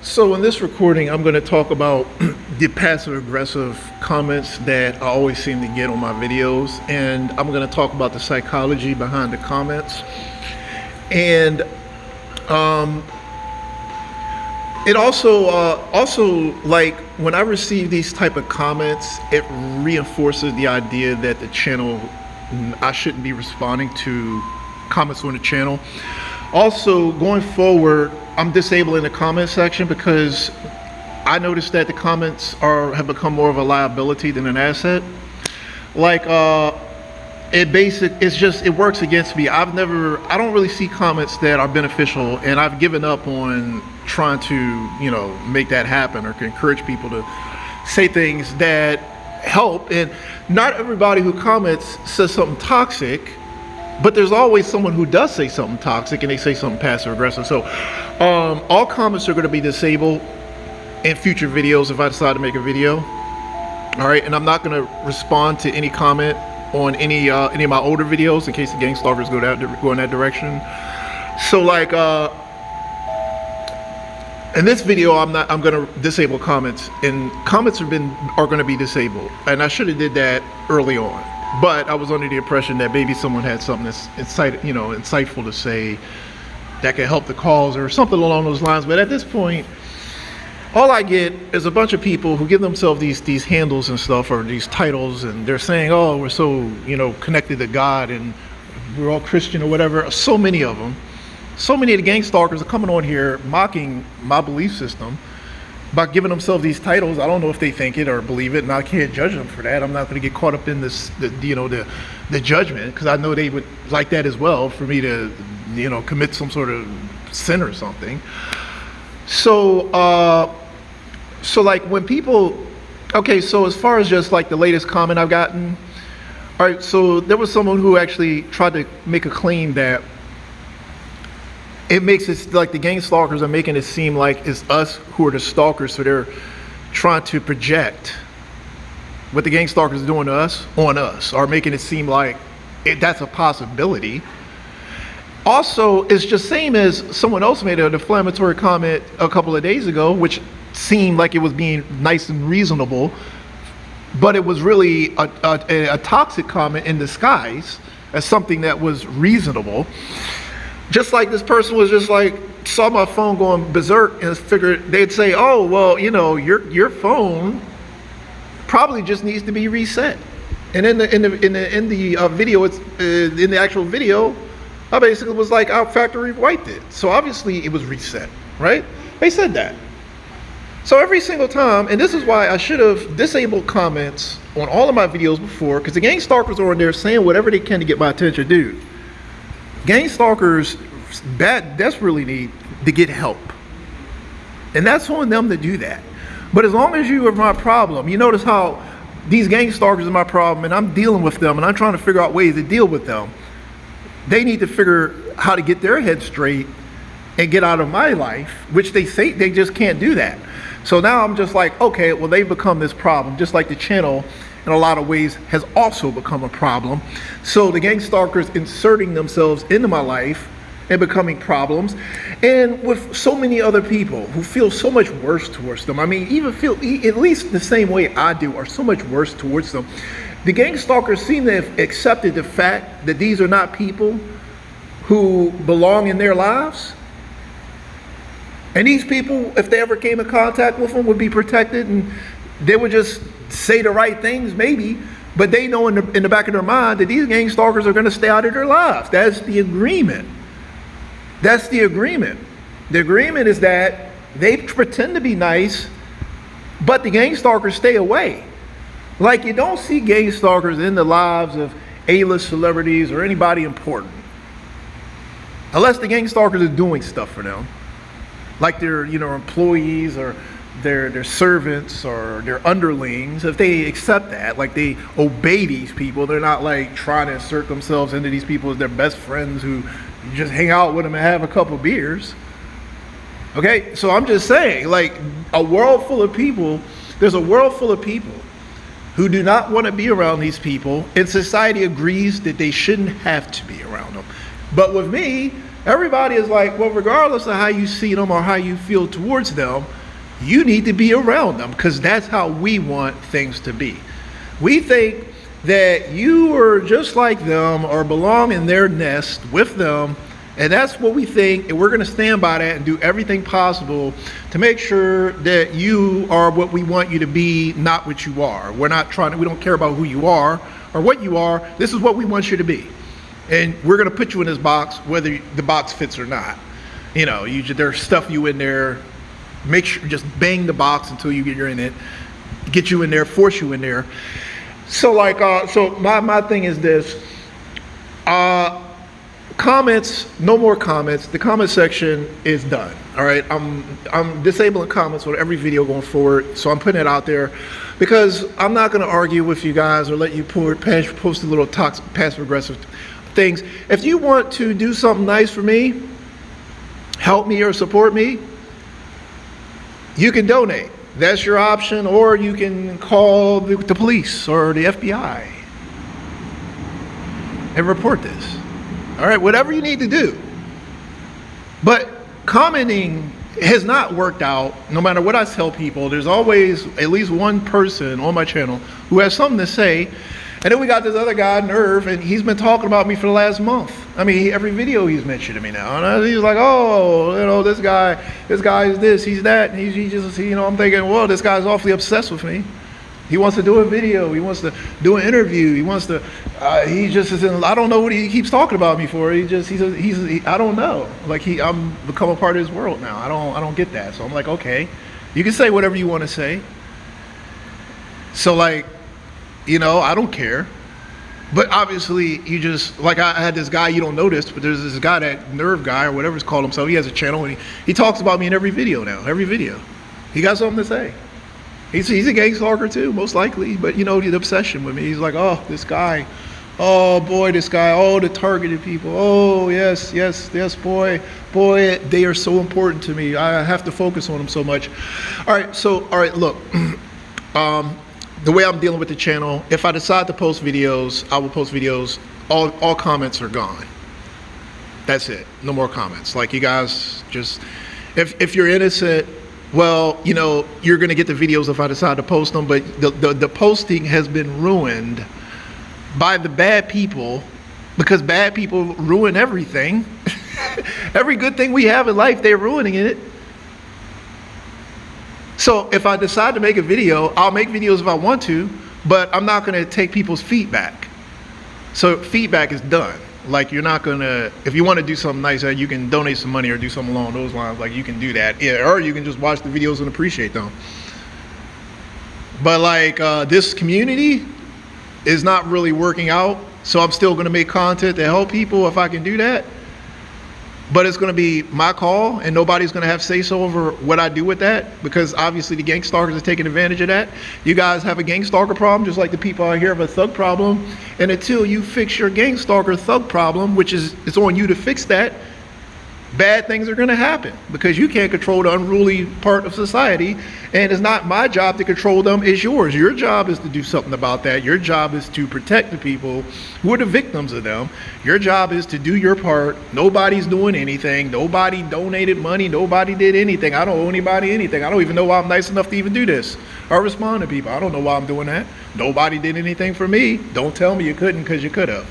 So in this recording, I'm going to talk about the passive aggressive comments that I always seem to get on my videos, and I'm going to talk about the psychology behind the comments. And it also like when I receive these type of comments, it reinforces the idea that the channel, I shouldn't be responding to comments on the channel. Also, going forward, I'm disabling the comment section because I noticed that the comments have become more of a liability than an asset. Like it works against me. I don't really see comments that are beneficial, and I've given up on trying to, make that happen or encourage people to say things that help. And not everybody who comments says something toxic, but there's always someone who does say something toxic and they say something passive aggressive. So all comments are going to be disabled in future videos if I decide to make a video. All right, and I'm not going to respond to any comment on any of my older videos in case the gang stalkers go in that direction. So like in this video, I'm going to disable comments, and comments are going to be disabled, and I should have did that early on. But I was under the impression that maybe someone had something that's insightful to say that could help the cause or something along those lines. But at this point, all I get is a bunch of people who give themselves these handles and stuff, or these titles, and they're saying, "Oh, we're so connected to God and we're all Christian," or whatever. So many of them, so many of the gang stalkers are coming on here mocking my belief system by giving themselves these titles. I don't know if they think it or believe it, and I can't judge them for that. I'm not going to get caught up in the judgment, because I know they would like that as well, for me to commit some sort of sin or something. So like when people, okay, so as far as just like the latest comment I've gotten, all right, so there was someone who actually tried to make a claim that it makes it like the gang stalkers are making it seem like it's us who are the stalkers, so they're trying to project what the gang stalkers are doing to us on us, or making it seem like that's a possibility. Also, it's just same as someone else made an inflammatory comment a couple of days ago, which seemed like it was being nice and reasonable, but it was really a toxic comment in disguise as something that was reasonable. Just like this person was just like, saw my phone going berserk and figured they'd say, "Oh, well, your phone probably just needs to be reset." And in the video, it's in the actual video, I basically was like, "I factory wiped it, so obviously it was reset," right? They said that. So every single time, and this is why I should have disabled comments on all of my videos before, because the gang stalkers are on there saying whatever they can to get my attention. Dude, gang stalkers desperately need to get help, and that's on them to do that. But as long as you are my problem, you notice how these gang stalkers are my problem, and I'm dealing with them, and I'm trying to figure out ways to deal with them. They need to figure how to get their head straight and get out of my life, which they say they just can't do that. So now I'm just like, okay, well, they've become this problem, just like the channel in a lot of ways has also become a problem. So the gang stalkers inserting themselves into my life and becoming problems, and with so many other people who feel so much worse towards them. I mean, even feel at least the same way I do, or so much worse towards them. The gang stalkers seem to have accepted the fact that these are not people who belong in their lives. And these people, if they ever came in contact with them, would be protected, and they would just say the right things, maybe, but they know in the back of their mind that these gang stalkers are going to stay out of their lives. That's the agreement. That's the agreement. The agreement is that they pretend to be nice, but the gang stalkers stay away. Like, you don't see gang stalkers in the lives of A-list celebrities or anybody important, unless the gang stalkers are doing stuff for them, like their employees or their servants or their underlings. If they accept that, like they obey these people, they're not like trying to insert themselves into these people as their best friends who you just hang out with them and have a couple beers. Okay, so I'm just saying, like, there's a world full of people who do not want to be around these people, and society agrees that they shouldn't have to be around them. But with me, Everybody is like, well, regardless of how you see them or how you feel towards them, you need to be around them because that's how we want things to be. We think that you are just like them or belong in their nest with them, and that's what we think, and we're going to stand by that and do everything possible to make sure that you are what we want you to be, not what you are. We don't care about who you are or what you are. This is what we want you to be. And we're going to put you in this box whether the box fits or not. You know, there's stuff you in there. Make sure, just bang the box until you're in it. Get you in there, force you in there. So so my thing is this. Comments, no more comments. The comment section is done. All right, I'm disabling comments on every video going forward. So I'm putting it out there because I'm not going to argue with you guys or let you post a little toxic, passive aggressive things. If you want to do something nice for me, help me or support me, you can donate. That's your option, or you can call the police or the FBI and report this. All right, whatever you need to do. But commenting has not worked out. No matter what I tell people, there's always at least one person on my channel who has something to say. And then we got this other guy, Nerve, and he's been talking about me for the last month. I mean, every video he's mentioning me now. And he's like, oh, you know, this guy is this, he's that. And he just, you know, I'm thinking, well, this guy's awfully obsessed with me. He wants to do a video. He wants to do an interview. He wants to, he just is in, I don't know what he keeps talking about me for. I don't know. Like I'm become a part of his world now. I don't get that. So I'm like, okay, you can say whatever you want to say. So like, you know, I don't care. But obviously you just, like I had this guy, you don't know this, but there's this guy, that Nerve guy or whatever it's called himself. He has a channel and he talks about me in every video now, every video. He got something to say. He's a gang stalker too, most likely. But you know, the obsession with me. He's like, oh, this guy. Oh boy, this guy. Oh, the targeted people. Oh, yes, boy. Boy, they are so important to me. I have to focus on them so much. All right, look. The way I'm dealing with the channel, if I decide to post videos, I will post videos. All comments are gone. That's it. No more comments. Like, you guys just, if you're innocent, well, you know, you're going to get the videos if I decide to post them, but the posting has been ruined by the bad people, because bad people ruin everything. Every good thing we have in life, they're ruining it. So if I decide to make a video, I'll make videos if I want to, but I'm not going to take people's feedback. So feedback is done. Like, you're not gonna, if you want to do something nice, you can donate some money or do something along those lines. Like, you can do that, yeah, or you can just watch the videos and appreciate them. But like, this community is not really working out, so I'm still gonna make content to help people if I can do that. But it's gonna be my call, and nobody's gonna have say-so over what I do with that, because obviously the gang stalkers are taking advantage of that. You guys have a gang stalker problem, just like the people out here have a thug problem. And until you fix your gang stalker thug problem, which is, it's on you to fix that, bad things are gonna happen, because you can't control the unruly part of society, and it's not my job to control them, it's yours. Your job is to do something about that. Your job is to protect the people who are the victims of them. Your job is to do your part. Nobody's doing anything. Nobody donated money. Nobody did anything. I don't owe anybody anything. I don't even know why I'm nice enough to even do this or respond to people. I don't know why I'm doing that. Nobody did anything for me. Don't tell me you couldn't, because you could have.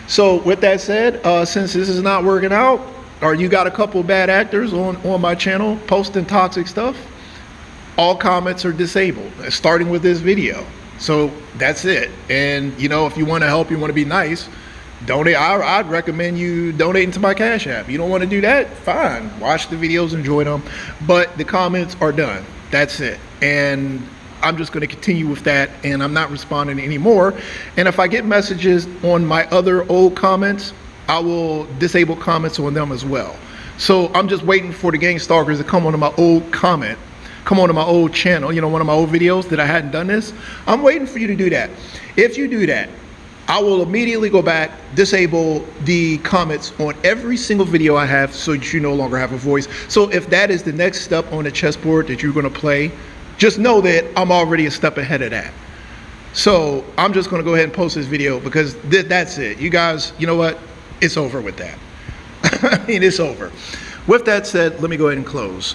So with that said, since this is not working out, or you got a couple bad actors on my channel posting toxic stuff, all comments are disabled, starting with this video. So that's it. And you know, if you want to help, you want to be nice, donate. I'd recommend you donating to my Cash App. You don't want to do that? Fine. Watch the videos, enjoy them. But the comments are done. That's it. And I'm just going to continue with that, and I'm not responding anymore. And if I get messages on my other old comments, I will disable comments on them as well. So I'm just waiting for the gang stalkers to come onto my old comment, come onto my old channel, you know, one of my old videos that I hadn't done this. I'm waiting for you to do that. If you do that, I will immediately go back, disable the comments on every single video I have, so that you no longer have a voice. So if that is the next step on the chessboard that you're going to play, just know that I'm already a step ahead of that. So I'm just going to go ahead and post this video, because that's it. You guys, you know what? It's over with that. I mean, it's over. With that said, let me go ahead and close.